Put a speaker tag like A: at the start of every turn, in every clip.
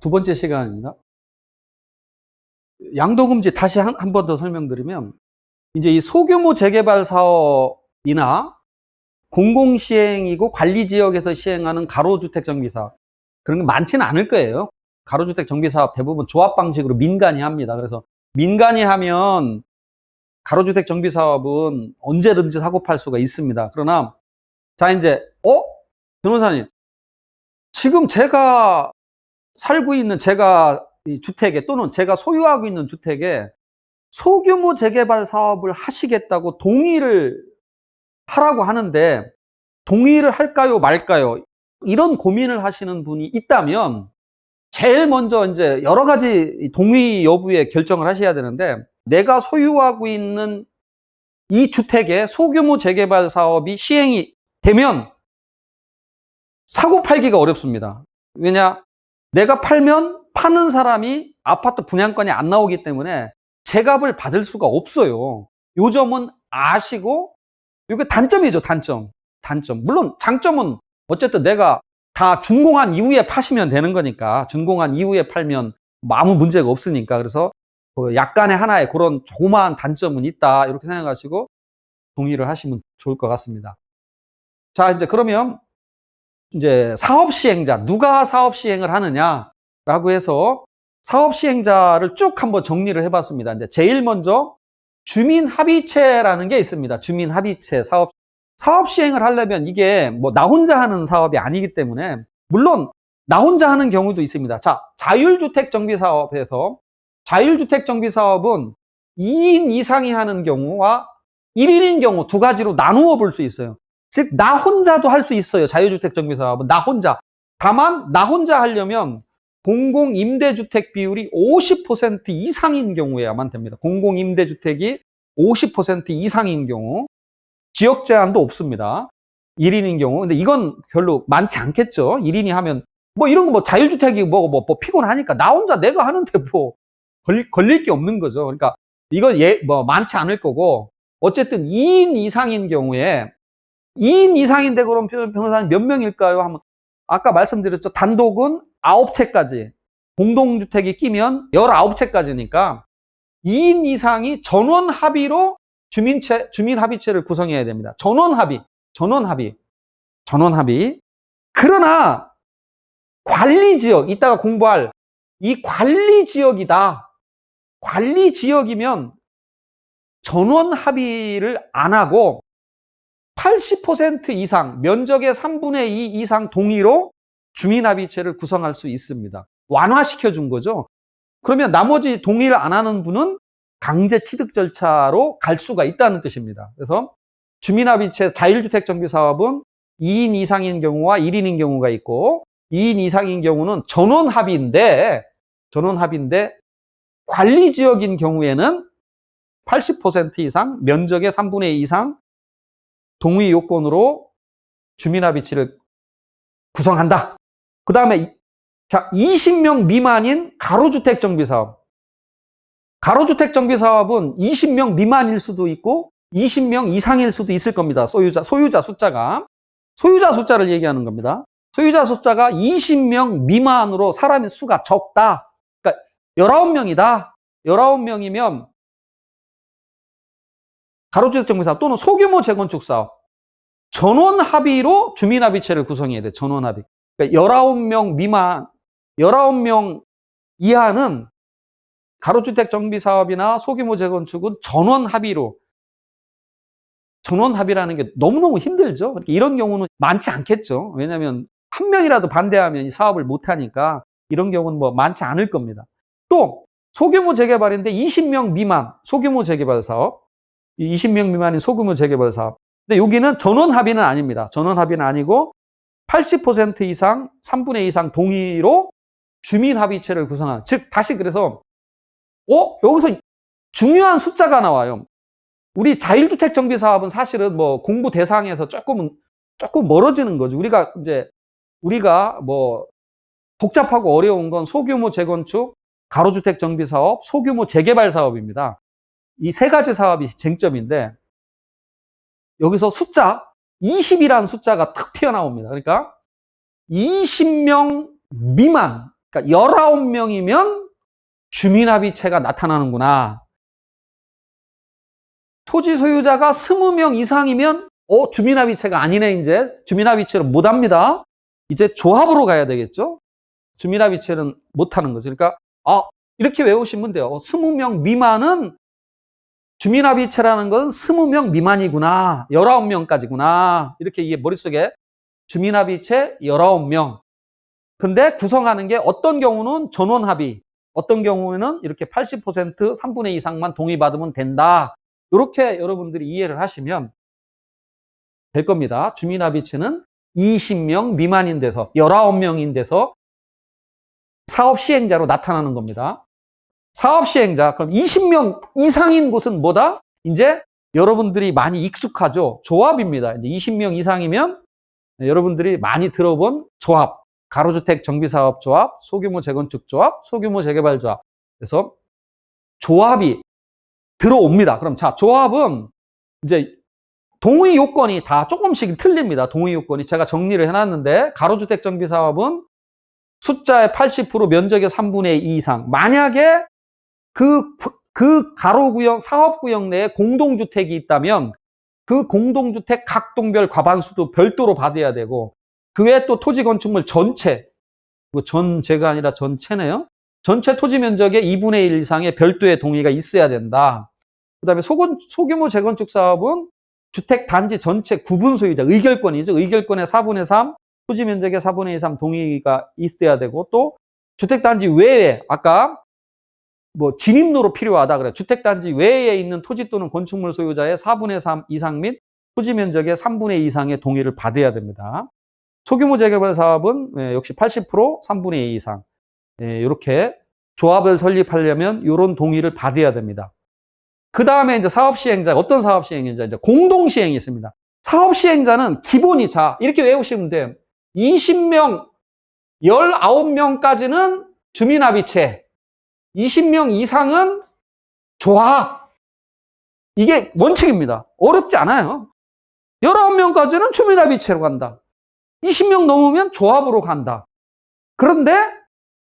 A: 두 번째 시간입니다. 양도금지 다시 한 번 더 설명드리면, 이제 이 소규모 재개발 사업이나 공공시행이고 관리지역에서 시행하는 가로주택 정비사업, 그런 거 많지는 않을 거예요. 가로주택 정비사업 대부분 조합 방식으로 민간이 합니다. 그래서 민간이 하면 가로주택 정비사업은 언제든지 사고 팔 수가 있습니다. 그러나, 자, 이제, 변호사님, 지금 제가 살고 있는 이 주택에 또는 제가 소유하고 있는 주택에 소규모 재개발 사업을 하시겠다고 동의를 하라고 하는데 동의를 할까요 말까요? 이런 고민을 하시는 분이 있다면 제일 먼저 이제 여러 가지 동의 여부에 결정을 하셔야 되는데, 내가 소유하고 있는 이 주택에 소규모 재개발 사업이 시행이 되면 사고 팔기가 어렵습니다. 왜냐? 내가 팔면 파는 사람이 아파트 분양권이 안 나오기 때문에 제값을 받을 수가 없어요. 요 점은 아시고, 이게 단점이죠, 단점. 물론 장점은 어쨌든 내가 다 준공한 이후에 파시면 되는 거니까, 준공한 이후에 팔면 아무 문제가 없으니까. 그래서 약간의 하나의 그런 조그마한 단점은 있다, 이렇게 생각하시고 동의를 하시면 좋을 것 같습니다. 자, 이제 그러면 이제 사업 시행자, 누가 사업 시행을 하느냐라고 해서 사업 시행자를 쭉 한번 정리를 해봤습니다. 이제 제일 먼저 주민합의체라는 게 있습니다. 주민합의체 사업 시행을 하려면 이게 뭐 나 혼자 하는 사업이 아니기 때문에, 물론 나 혼자 하는 경우도 있습니다. 자, 자율주택 정비 사업에서 자율주택 정비 사업은 2인 이상이 하는 경우와 1인인 경우 두 가지로 나누어 볼 수 있어요. 즉, 나 혼자도 할 수 있어요. 자유주택 정비 사업은 나 혼자. 다만 나 혼자 하려면 공공임대주택 비율이 50% 이상인 경우에야만 됩니다. 공공임대주택이 50% 이상인 경우. 지역 제한도 없습니다. 1인인 경우. 근데 이건 별로 많지 않겠죠. 1인이 하면 뭐 이런 거 뭐 자율주택이 뭐 피곤하니까 나 혼자 내가 하는데 뭐 걸릴 게 없는 거죠. 그러니까 이건 뭐 많지 않을 거고, 어쨌든 2인 이상인 경우에, 2인 이상인데 그럼 변호사님 몇 명일까요? 하면 아까 말씀드렸죠. 단독은 9채까지, 공동주택이 끼면 19채까지니까 2인 이상이 전원 합의로 주민합의체를 구성해야 됩니다. 전원 합의. 그러나 관리지역, 이따가 공부할 이 관리지역이다. 관리지역이면 전원 합의를 안 하고 80% 이상, 면적의 3분의 2 이상 동의로 주민합의체를 구성할 수 있습니다. 완화시켜 준 거죠. 그러면 나머지 동의를 안 하는 분은 강제 취득 절차로 갈 수가 있다는 뜻입니다. 그래서 주민합의체 자율주택 정비 사업은 2인 이상인 경우와 1인인 경우가 있고, 2인 이상인 경우는 전원 합의인데 관리지역인 경우에는 80% 이상, 면적의 3분의 2 이상 동의 요건으로 주민합의체를 구성한다. 그 다음에 20명 미만인 가로주택 정비사업. 가로주택 정비사업은 20명 미만일 수도 있고 20명 이상일 수도 있을 겁니다. 소유자 숫자를 얘기하는 겁니다. 소유자 숫자가 20명 미만으로 사람의 수가 적다. 그러니까 19명이다. 19명이면 가로주택 정비사업 또는 소규모 재건축 사업, 전원 합의로 주민합의체를 구성해야 돼. 전원 합의. 그러니까 19명 미만, 19명 이하는 가로주택 정비 사업이나 소규모 재건축은 전원 합의로. 전원 합의라는 게 너무너무 힘들죠. 이런 경우는 많지 않겠죠. 왜냐하면 한 명이라도 반대하면 이 사업을 못 하니까 이런 경우는 뭐 많지 않을 겁니다. 또 소규모 재개발인데 20명 미만 소규모 재개발 사업, 20명 미만인 소규모 재개발 사업. 근데 여기는 전원 합의는 아닙니다. 전원 합의는 아니고 80% 이상, 3분의 2 이상 동의로 주민합의체를 구성한, 즉 다시 그래서 여기서 중요한 숫자가 나와요. 우리 자율주택 정비 사업은 사실은 뭐 공부 대상에서 조금 멀어지는 거죠. 우리가 뭐 복잡하고 어려운 건 소규모 재건축, 가로주택 정비 사업, 소규모 재개발 사업입니다. 이 세 가지 사업이 쟁점인데, 여기서 20이라는 숫자가 탁 튀어나옵니다. 그러니까 20명 미만, 그러니까 19명이면 주민합의체가 나타나는구나. 토지 소유자가 20명 이상이면 주민합의체가 아니네. 이제 주민합의체로 못합니다. 이제 조합으로 가야 되겠죠. 주민합의체는 못하는 거죠. 그러니까 이렇게 외우시면 돼요. 20명 미만은 주민합의체라는 건 20명 미만이구나. 19명까지구나. 이렇게 이게 머릿속에 주민합의체 19명. 근데 구성하는 게 어떤 경우는 전원합의, 어떤 경우에는 이렇게 80% 3분의 2 이상만 동의받으면 된다. 이렇게 여러분들이 이해를 하시면 될 겁니다. 주민합의체는 20명 미만인 데서 19명인 데서 사업 시행자로 나타나는 겁니다. 사업 시행자, 그럼 20명 이상인 곳은 뭐다? 이제 여러분들이 많이 익숙하죠. 조합입니다. 이제 20명 이상이면 여러분들이 많이 들어본 조합, 가로주택 정비사업조합, 소규모 재건축조합, 소규모 재개발조합. 그래서 조합이 들어옵니다. 그럼 자, 조합은 이제 동의 요건이 다 조금씩 틀립니다. 동의 요건이 제가 정리를 해놨는데, 가로주택 정비사업은 숫자의 80% 면적의 3분의 2 이상. 만약에 그 가로구역, 사업구역 내에 공동주택이 있다면 그 공동주택 각 동별 과반수도 별도로 받아야 되고, 그 외에 또 토지 건축물 전체, 전체가 아니라 전체네요. 전체 토지 면적의 2분의 1 이상의 별도의 동의가 있어야 된다. 그 다음에 소규모 재건축 사업은 주택 단지 전체 구분 소유자, 의결권이죠. 의결권의 4분의 3, 토지 면적의 4분의 2 3 동의가 있어야 되고, 또 주택 단지 외에 아까 진입로로 필요하다 그래. 주택 단지 외에 있는 토지 또는 건축물 소유자의 4분의 3 이상 및 토지 면적의 3분의 2 이상의 동의를 받아야 됩니다. 소규모 재개발 사업은 역시 80% 3분의 2 이상. 이렇게 조합을 설립하려면 이런 동의를 받아야 됩니다. 그 다음에 이제 사업 시행자, 어떤 사업 시행자? 이제 공동 시행이 있습니다. 사업 시행자는 기본이, 자, 이렇게 외우시면 돼요. 20명, 19명까지는 주민합의체, 20명 이상은 조합. 이게 원칙입니다. 어렵지 않아요. 19명까지는 주민합의체로 간다. 20명 넘으면 조합으로 간다. 그런데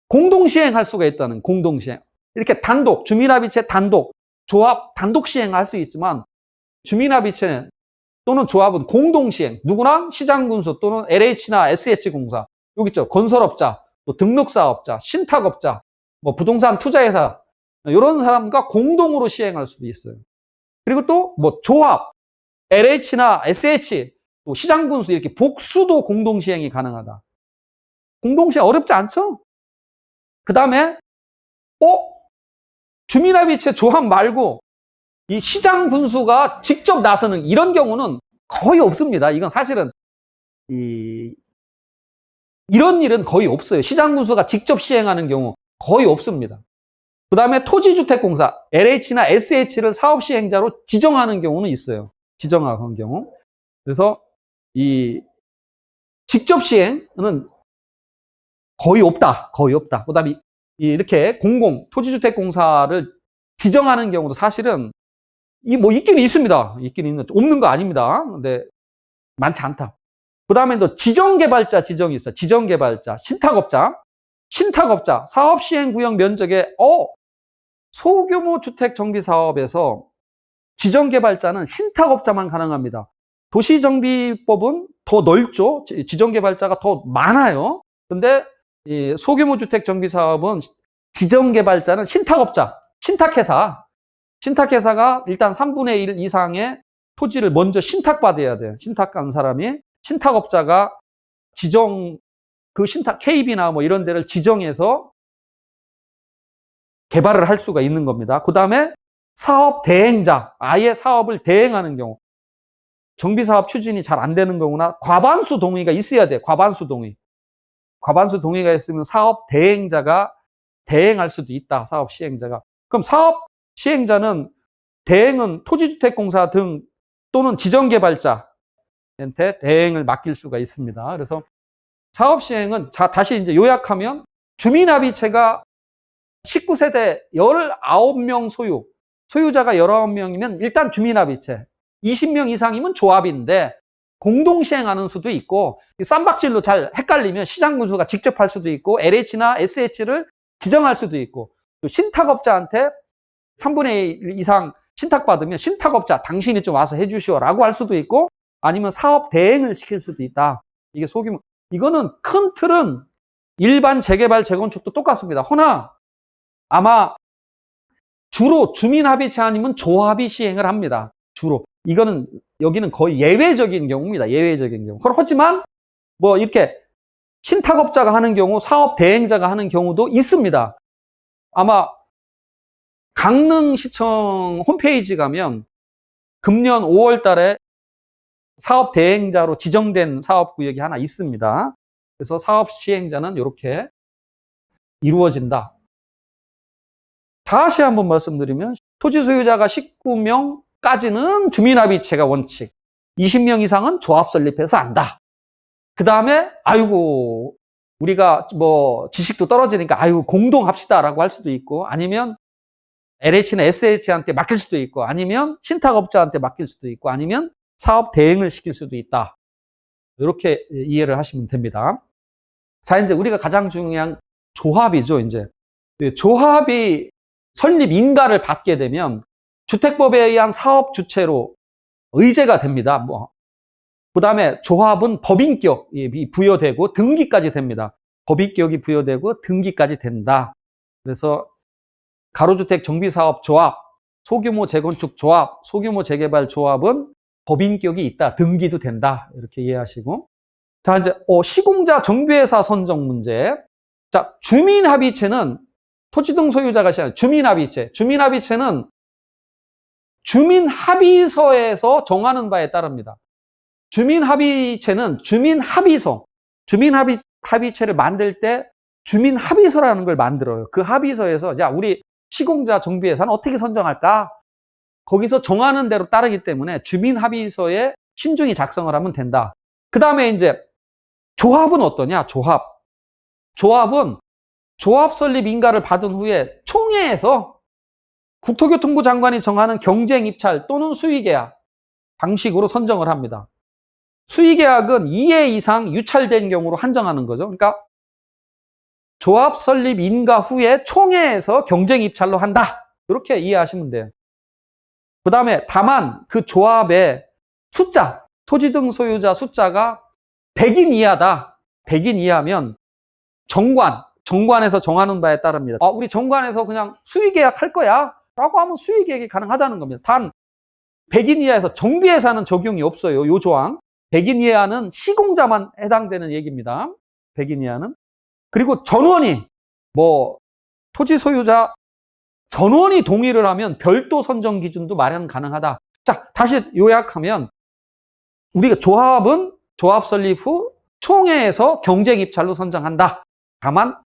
A: 공동시행할 수가 있다는, 공동시행. 이렇게 단독, 주민합의체 단독, 조합 단독 시행할 수 있지만, 주민합의체 또는 조합은 공동시행, 누구랑? 시장군수 또는 LH나 SH공사, 여기 있죠. 건설업자, 또 등록사업자, 신탁업자, 부동산 투자회사, 이런 사람과 공동으로 시행할 수도 있어요. 그리고 또 조합, LH나 SH, 또 시장군수, 이렇게 복수도 공동시행이 가능하다. 공동시행 어렵지 않죠? 그 다음에 주민합의체 조합 말고 이 시장군수가 직접 나서는 이런 경우는 거의 없습니다. 이건 사실은 이런 일은 거의 없어요. 시장군수가 직접 시행하는 경우 거의 없습니다. 그 다음에 토지주택공사, LH나 SH를 사업 시행자로 지정하는 경우는 있어요. 지정하는 경우. 그래서 이 직접 시행은 거의 없다. 거의 없다. 그 다음에 이렇게 토지주택공사를 지정하는 경우도 사실은 있기는 있습니다. 있기는 있는, 없는 거 아닙니다. 근데 많지 않다. 그 다음에 또 지정개발자 지정이 있어요. 지정개발자, 신탁업자, 사업시행구역 면적의 소규모 주택 정비 사업에서 지정개발자는 신탁업자만 가능합니다. 도시정비법은 더 넓죠. 지정개발자가 더 많아요. 근데 이 소규모 주택 정비 사업은 지정개발자는 신탁업자, 신탁회사가 일단 3분의 1 이상의 토지를 먼저 신탁받아야 돼요. 신탁한 사람이, 신탁업자가 신탁 KB나 이런 데를 지정해서 개발을 할 수가 있는 겁니다. 그 다음에 사업 대행자, 아예 사업을 대행하는 경우, 정비사업 추진이 잘 안 되는 경우나 과반수 동의가 있어야 돼요. 과반수 동의가 있으면 사업 대행자가 대행할 수도 있다. 사업 시행자가. 그럼 사업 시행자는, 대행은 토지주택공사 등 또는 지정개발자한테 대행을 맡길 수가 있습니다. 그래서 사업 시행은, 다시 이제 요약하면, 주민합의체가 19세대 19명 소유자가 19명이면 일단 주민합의체, 20명 이상이면 조합인데, 공동 시행하는 수도 있고, 쌈박질로 잘 헷갈리면 시장군수가 직접 할 수도 있고, LH나 SH를 지정할 수도 있고, 또 신탁업자한테 3분의 1 이상 신탁받으면 신탁업자 당신이 좀 와서 해주시오라고 할 수도 있고, 아니면 사업 대행을 시킬 수도 있다. 이게 소규모. 이거는 큰 틀은 일반 재개발 재건축도 똑같습니다. 허나 아마 주로 주민합의체 아니면 조합이 시행을 합니다. 주로. 이거는 여기는 거의 예외적인 경우입니다. 예외적인 경우. 하지만 뭐 이렇게 신탁업자가 하는 경우, 사업 대행자가 하는 경우도 있습니다. 아마 강릉시청 홈페이지 가면 금년 5월 달에 사업 대행자로 지정된 사업구역이 하나 있습니다. 그래서 사업 시행자는 이렇게 이루어진다. 다시 한번 말씀드리면 토지 소유자가 19명까지는 주민합의체가 원칙, 20명 이상은 조합 설립해서 한다. 그 다음에 아이고 우리가 뭐 지식도 떨어지니까 아이고 공동합시다라고 할 수도 있고, 아니면 LH나 SH한테 맡길 수도 있고, 아니면 신탁업자한테 맡길 수도 있고, 아니면 사업 대행을 시킬 수도 있다. 이렇게 이해를 하시면 됩니다. 자, 이제 우리가 가장 중요한 조합이죠. 이제 조합이 설립 인가를 받게 되면 주택법에 의한 사업 주체로 의제가 됩니다. 그 다음에 조합은 법인격이 부여되고 등기까지 됩니다. 법인격이 부여되고 등기까지 된다. 그래서 가로주택 정비사업 조합, 소규모 재건축 조합, 소규모 재개발 조합은 법인격이 있다. 등기도 된다. 이렇게 이해하시고. 자, 이제 시공자 정비회사 선정 문제. 자, 주민합의체는 토지 등 소유자가 시작하는 주민합의체. 주민합의체는 주민합의서에서 정하는 바에 따릅니다. 주민합의체는 주민합의서. 주민합의체를 만들 때 주민합의서라는 걸 만들어요. 그 합의서에서 야, 우리 시공자 정비회사는 어떻게 선정할까? 거기서 정하는 대로 따르기 때문에 주민합의서에 신중히 작성을 하면 된다. 그 다음에 이제 조합은 어떠냐? 조합은 조합 설립 인가를 받은 후에 총회에서 국토교통부 장관이 정하는 경쟁 입찰 또는 수의계약 방식으로 선정을 합니다. 수의계약은 2회 이상 유찰된 경우로 한정하는 거죠. 그러니까 조합 설립 인가 후에 총회에서 경쟁 입찰로 한다. 이렇게 이해하시면 돼요. 그 다음에 다만 그 조합의 숫자, 토지 등 소유자 숫자가 100인 이하다. 100인 이하면 정관에서 정하는 바에 따릅니다. 우리 정관에서 그냥 수의계약 할 거야 라고 하면 수의계약이 가능하다는 겁니다. 단 100인 이하에서 정비회사는 적용이 없어요. 요 조항. 100인 이하는 시공자만 해당되는 얘기입니다. 100인 이하는. 그리고 전원이 토지 소유자 전원이 동의를 하면 별도 선정 기준도 마련 가능하다. 자, 다시 요약하면 우리가 조합은 조합 설립 후 총회에서 경쟁 입찰로 선정한다. 다만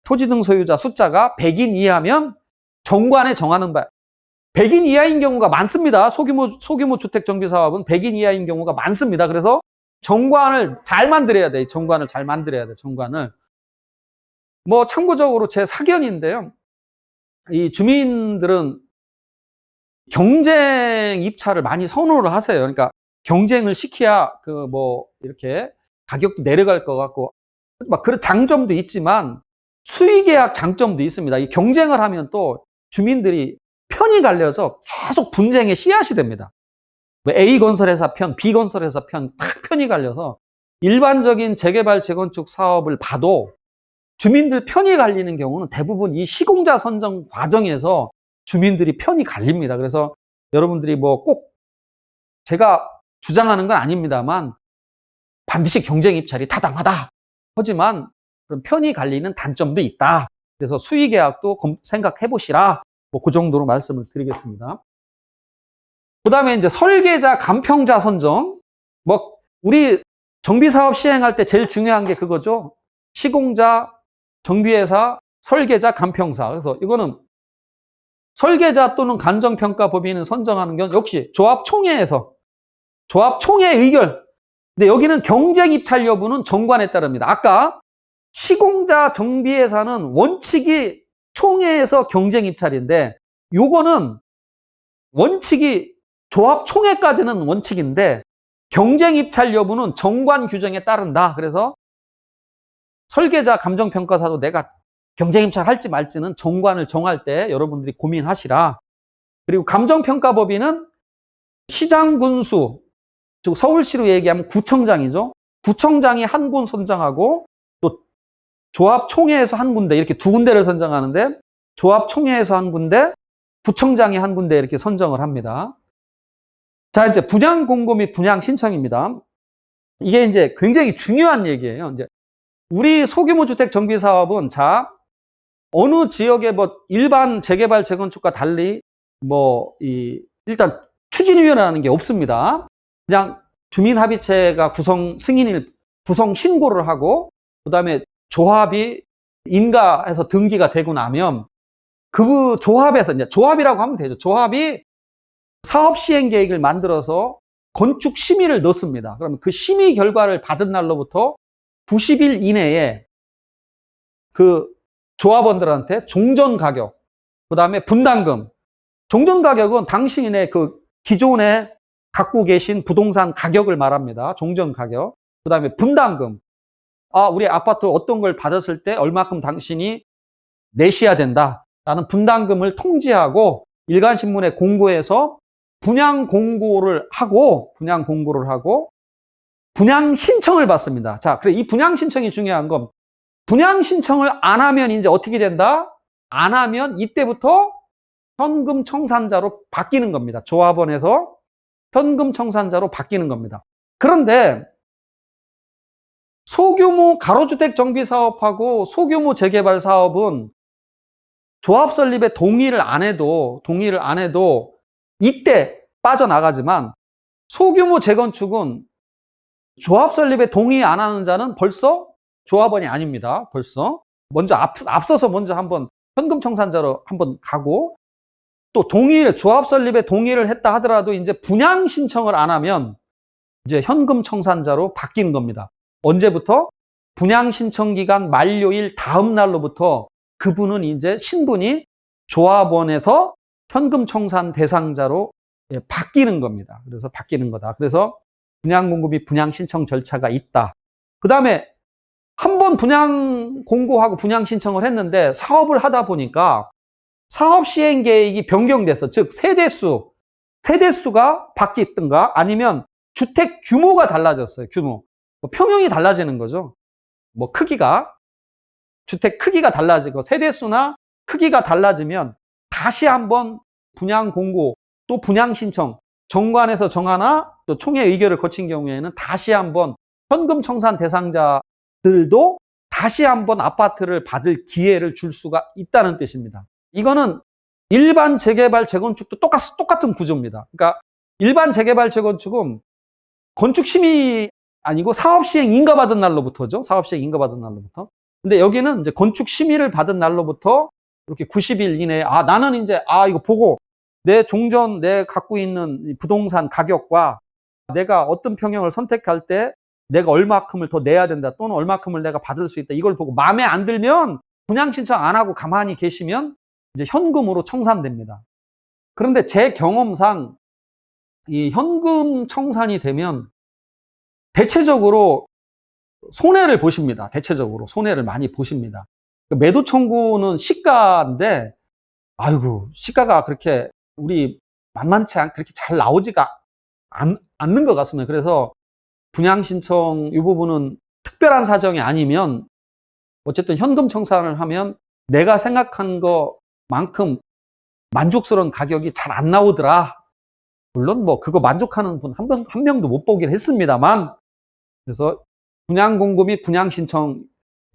A: 토지 등 소유자 숫자가 100인 이하면 정관에 정하는 바. 100인 이하인 경우가 많습니다. 소규모 주택 정비 사업은 100인 이하인 경우가 많습니다. 그래서 정관을 잘 만들어야 돼. 정관을 잘 만들어야 돼. 정관을. 참고적으로 제 사견인데요. 이 주민들은 경쟁 입찰을 많이 선호를 하세요. 그러니까 경쟁을 시켜야 이렇게 가격도 내려갈 것 같고, 그런 장점도 있지만 수의계약 장점도 있습니다. 이 경쟁을 하면 또 주민들이 편이 갈려서 계속 분쟁의 씨앗이 됩니다. A건설회사 편, B건설회사 편, 딱 편이 갈려서 일반적인 재개발, 재건축 사업을 봐도 주민들 편이 갈리는 경우는 대부분 이 시공자 선정 과정에서 주민들이 편이 갈립니다. 그래서 여러분들이 꼭 제가 주장하는 건 아닙니다만 반드시 경쟁 입찰이 타당하다. 하지만 그런 편이 갈리는 단점도 있다. 그래서 수의계약도 생각해 보시라. 그 정도로 말씀을 드리겠습니다. 그 다음에 이제 설계자, 감평자 선정. 우리 정비사업 시행할 때 제일 중요한 게 그거죠. 시공자, 정비회사, 설계자, 감평사. 그래서 이거는 설계자 또는 감정평가법인을 선정하는 건 역시 조합총회에서 조합총회 의결. 근데 여기는 경쟁 입찰 여부는 정관에 따릅니다. 아까 시공자, 정비회사는 원칙이 총회에서 경쟁 입찰인데 요거는 원칙이 조합총회까지는 원칙인데 경쟁 입찰 여부는 정관 규정에 따른다. 그래서 설계자 감정평가사도 내가 경쟁 입찰할지 말지는 정관을 정할 때 여러분들이 고민하시라. 그리고 감정평가법인은 시장군수, 즉 서울시로 얘기하면 구청장이죠. 구청장이 한 군 선정하고 또 조합총회에서 한 군데, 이렇게 두 군데를 선정하는데 조합총회에서 한 군데, 구청장이 한 군데 이렇게 선정을 합니다. 자, 이제 분양 공고 및 분양 신청입니다. 이게 이제 굉장히 중요한 얘기예요. 이제 우리 소규모 주택 정비 사업은, 자, 어느 지역의 뭐 일반 재개발 재건축과 달리 일단 추진위원회라는 게 없습니다. 그냥 주민합의체가 구성 신고를 하고, 그 다음에 조합이 인가해서 등기가 되고 나면 그 조합에서, 이제 조합이라고 하면 되죠. 조합이 사업 시행 계획을 만들어서 건축 심의를 넣습니다. 그러면 그 심의 결과를 받은 날로부터 90일 이내에 그 조합원들한테 종전 가격, 그 다음에 분담금. 종전 가격은 당신의 그 기존에 갖고 계신 부동산 가격을 말합니다. 종전 가격. 그 다음에 분담금. 우리 아파트 어떤 걸 받았을 때 얼마큼 당신이 내셔야 된다. 라는 분담금을 통지하고 일간신문에 공고해서 분양 공고를 하고 분양 신청을 받습니다. 자, 그래, 이 분양 신청이 중요한 건, 분양 신청을 안 하면 이제 어떻게 된다? 안 하면 이때부터 현금 청산자로 바뀌는 겁니다. 조합원에서 현금 청산자로 바뀌는 겁니다. 그런데 소규모 가로주택 정비 사업하고 소규모 재개발 사업은 조합 설립에 동의를 안 해도 이때 빠져나가지만, 소규모 재건축은 조합 설립에 동의 안 하는 자는 벌써 조합원이 아닙니다. 벌써 먼저 앞서서 먼저 한번 현금 청산자로 한번 가고, 또 조합 설립에 동의를 했다 하더라도 이제 분양 신청을 안 하면 이제 현금 청산자로 바뀌는 겁니다. 언제부터? 분양 신청 기간 만료일 다음 날로부터 그분은 이제 신분이 조합원에서 현금 청산 대상자로 바뀌는 겁니다. 그래서 바뀌는 거다. 그래서 분양 공고 및 분양 신청 절차가 있다. 그 다음에 한번 분양 공고하고 분양 신청을 했는데 사업을 하다 보니까 사업 시행 계획이 변경돼서, 즉 세대수가 바뀌든가 아니면 주택 규모가 달라졌어요. 규모. 평형이 달라지는 거죠. 주택 크기가 달라지고 세대수나 크기가 달라지면 다시 한번 분양 공고, 또 분양 신청, 정관에서 정하나 또 총회 의결을 거친 경우에는 다시 한번 현금 청산 대상자들도 다시 한번 아파트를 받을 기회를 줄 수가 있다는 뜻입니다. 이거는 일반 재개발 재건축도 똑같은 구조입니다. 그러니까 일반 재개발 재건축은 건축 심의 아니고 사업 시행 인가 받은 날로부터죠. 사업 시행 인가 받은 날로부터. 근데 여기는 이제 건축 심의를 받은 날로부터 이렇게 90일 이내에, 나는 이제 이거 보고 내 갖고 있는 부동산 가격과 내가 어떤 평형을 선택할 때 내가 얼마큼을 더 내야 된다, 또는 얼마큼을 내가 받을 수 있다, 이걸 보고 마음에 안 들면 분양 신청 안 하고 가만히 계시면 이제 현금으로 청산됩니다. 그런데 제 경험상 이 현금 청산이 되면 대체적으로 손해를 보십니다. 대체적으로 손해를 많이 보십니다. 매도 청구는 시가인데, 시가가 그렇게 만만치 않게 그렇게 잘 나오지가 않는 것 같습니다. 그래서 분양 신청 이 부분은 특별한 사정이 아니면 어쨌든 현금 청산을 하면 내가 생각한 것만큼 만족스러운 가격이 잘 안 나오더라. 물론 그거 만족하는 분 한 명도 못 보긴 했습니다만, 그래서 분양 공고 및 분양 신청,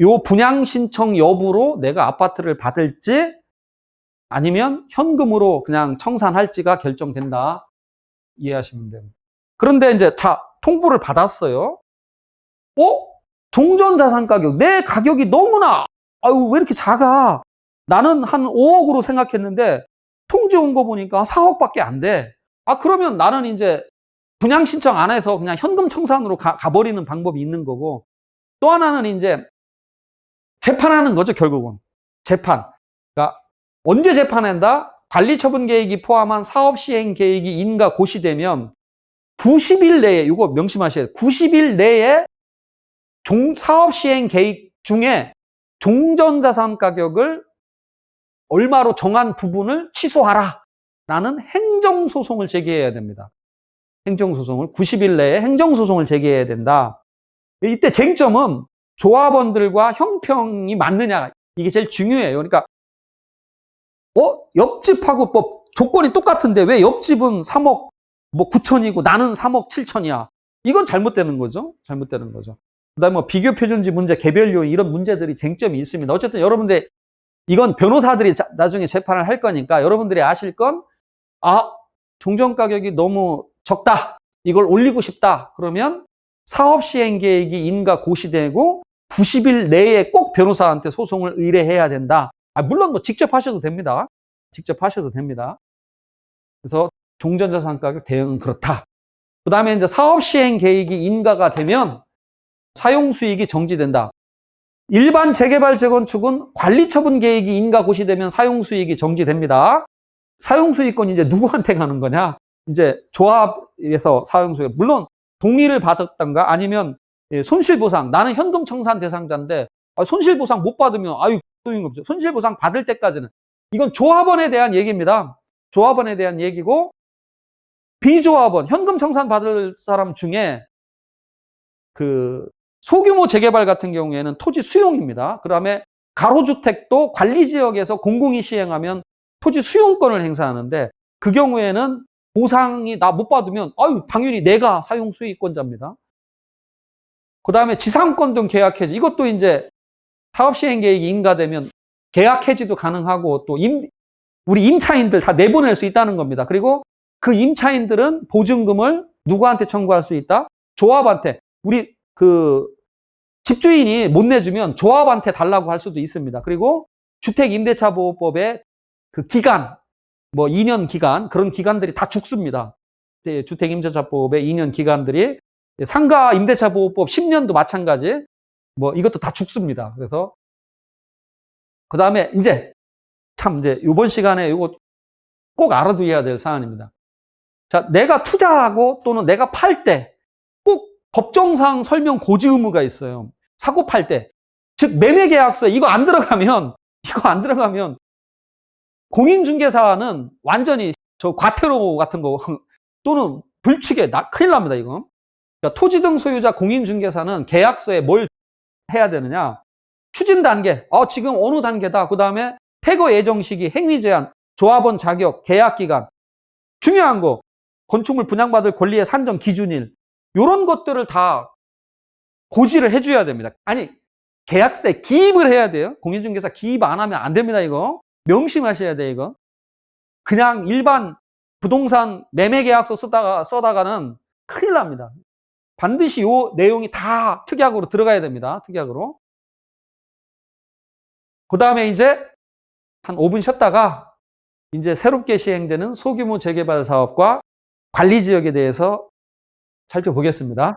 A: 요 분양 신청 여부로 내가 아파트를 받을지 아니면 현금으로 그냥 청산할지가 결정된다. 이해하시면 됩니다. 그런데 이제 통보를 받았어요. 종전 자산 가격, 내 가격이 너무나 왜 이렇게 작아? 나는 한 5억으로 생각했는데 통지 온 거 보니까 4억밖에 안 돼. 그러면 나는 이제 분양 신청 안 해서 그냥 현금 청산으로 가버리는 방법이 있는 거고, 또 하나는 이제 재판하는 거죠. 결국은 재판. 그러니까 언제 재판한다? 관리처분 계획이 포함한 사업 시행 계획이 인가 고시되면 90일 내에, 이거 명심하셔야 돼요. 90일 내에 사업 시행 계획 중에 종전자산 가격을 얼마로 정한 부분을 취소하라 라는 행정소송을 제기해야 됩니다. 행정소송을 90일 내에 행정소송을 제기해야 된다. 이때 쟁점은 조합원들과 형평이 맞느냐, 이게 제일 중요해요. 그러니까 옆집하고 뭐 조건이 똑같은데 왜 옆집은 3억 뭐 9천이고 나는 3억 7천이야. 이건 잘못되는 거죠. 잘못되는 거죠. 그다음에 뭐 비교 표준지 문제, 개별 요인 이런 문제들이 쟁점이 있습니다. 어쨌든 여러분들 이건 변호사들이 나중에 재판을 할 거니까 여러분들이 아실 건, 종전 가격이 너무 적다, 이걸 올리고 싶다 그러면 사업 시행 계획이 인가 고시되고 90일 내에 꼭 변호사한테 소송을 의뢰해야 된다. 물론 뭐 직접 하셔도 됩니다. 직접 하셔도 됩니다. 그래서 종전자산 가격 대응은 그렇다. 그 다음에 이제 사업 시행 계획이 인가가 되면 사용 수익이 정지된다. 일반 재개발 재건축은 관리 처분 계획이 인가 고시되면 사용 수익이 정지됩니다. 사용 수익권 이제 누구한테 가는 거냐? 이제 조합에서 사용 수익, 물론 동의를 받았던가 아니면 손실보상, 나는 현금 청산 대상자인데 손실보상 못 받으면 소용이 없죠. 손실보상 받을 때까지는, 이건 조합원에 대한 얘기입니다. 조합원에 대한 얘기고, 비조합원, 현금 청산 받을 사람 중에 그 소규모 재개발 같은 경우에는 토지 수용입니다. 그 다음에 가로주택도 관리지역에서 공공이 시행하면 토지 수용권을 행사하는데, 그 경우에는 보상이 나 못 받으면 당연히 내가 사용 수익권자입니다. 그 다음에 지상권 등 계약 해지, 이것도 이제 사업 시행 계획이 인가되면 계약 해지도 가능하고, 또 우리 임차인들 다 내보낼 수 있다는 겁니다. 그리고 그 임차인들은 보증금을 누구한테 청구할 수 있다? 조합한테. 우리 집주인이 못 내주면 조합한테 달라고 할 수도 있습니다. 그리고 주택임대차보호법의 그 기간, 뭐 2년 기간, 그런 기간들이 다 죽습니다. 주택임대차보호법의 2년 기간들이, 상가 임대차보호법 10년도 마찬가지, 뭐 이것도 다 죽습니다. 그래서 그 다음에 이제 이번 시간에 이거 꼭 알아두어야 될 사안입니다. 자, 내가 투자하고 또는 내가 팔 때 꼭 법정상 설명 고지 의무가 있어요. 사고 팔 때. 즉, 매매계약서 이거 안 들어가면 공인중개사는 완전히 과태료 같은 거 또는 불칙에 큰일 납니다, 이거. 그러니까 토지 등 소유자 공인중개사는 계약서에 뭘 해야 되느냐? 추진 단계, 지금 어느 단계다. 그 다음에 퇴거 예정 시기, 행위 제한, 조합원 자격, 계약 기간. 중요한 거, 건축물 분양받을 권리의 산정 기준일. 이런 것들을 다 고지를 해줘야 됩니다. 계약서에 기입을 해야 돼요. 공인중개사 기입 안 하면 안 됩니다, 이거. 명심하셔야 돼요, 이거. 그냥 일반 부동산 매매계약서 써다가는 큰일 납니다. 반드시 이 내용이 다 특약으로 들어가야 됩니다. 특약으로. 그 다음에 이제 한 5분 쉬었다가 이제 새롭게 시행되는 소규모 재개발 사업과 관리 지역에 대해서 살펴보겠습니다.